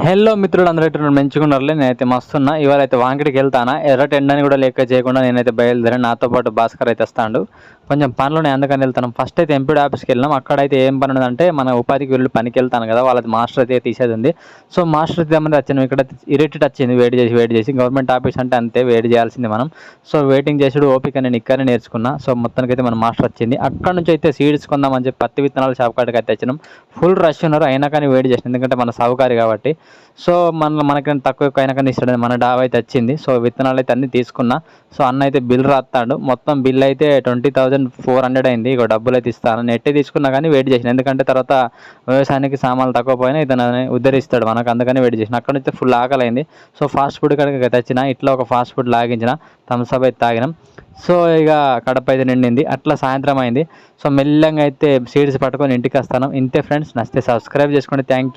Hello మిత్రులు అందరూ ఎట్లా మంచిగున్నారులే. నేనైతే మస్తున్నా. ఇవాళ అయితే వాంకిడికి వెళ్తానా. ఎర్రటి ఎండని కూడా లెక్క చేయకుండా నేనైతే బయలుదేరాను. నాతో పాటు భాస్కర్ అయితే వస్తాడు. కొంచెం పనులున్నాయి అందుకని వెళ్తాను. ఫస్ట్ అయితే ఎంపీడీ ఆఫీస్కి వెళ్ళినాం. అక్కడైతే ఏం పని ఉన్నదంటే మన ఉపాధికి వెళ్ళి పనికి వెళ్తాను కదా, వాళ్ళది మాస్టర్ అయితే తీసేది ఉంది. సో మాస్టర్ తెమ్మని వచ్చాను. ఇక్కడ ఇరిటేట్ వచ్చింది వేడి చేసి. గవర్నమెంట్ ఆఫీస్ అంటే అంతే, వేడి చేయాల్సింది మనం. సో వెయిటింగ్ చేసుడు ఓపిక నేను ఇక్కడనే నేర్చుకున్నా. సో మొత్తానికైతే మన మాస్టర్ వచ్చింది. అక్కడ నుంచి అయితే సీడ్స్ కొందామని చెప్పి పత్తి విత్తనాల షాప్ కాడికి అయితే వచ్చినాం. ఫుల్ రష్ ఉన్నారు, అయినా కానీ వెయిట్ చేసిన, ఎందుకంటే మన సౌకర్యం కాబట్టి. సో మనకైనా తక్కువ ఎక్కువ అయినా కానీ ఇస్తాడు. మన డాబా అయితే వచ్చింది. సో విత్తనాలు అయితే అన్నీ తీసుకున్నా. సో అన్న అయితే బిల్ రాస్తాడు. మొత్తం బిల్ అయితే 20,400 అయింది. ఇక డబ్బులు అయితే ఇస్తాను. నెట్టే తీసుకున్నా కానీ వెయిట్ చేసిన, ఎందుకంటే తర్వాత వ్యవసాయానికి సామాన్లు తక్కువ పోయినా ఇతను ఉద్ధరిస్తాడు మనకు, అందుకని వెయిట్ చేసిన. అక్కడ నుంచి ఫుల్ ఆకలైంది. సో ఫాస్ట్ ఫుడ్ కాడికి తెచ్చిన. ఇట్లా ఒక ఫాస్ట్ ఫుడ్ లాగించిన, థమ్స్అప్ అయితే తాగినాం. సో ఇక కడప అయితే నిండింది. అట్లా సాయంత్రం అయింది. సో మెల్లగా అయితే సీడ్స్ పట్టుకొని ఇంటికి వస్తాను. ఇంతే ఫ్రెండ్స్, నచ్చితే సబ్స్క్రైబ్ చేసుకోండి. Thank you.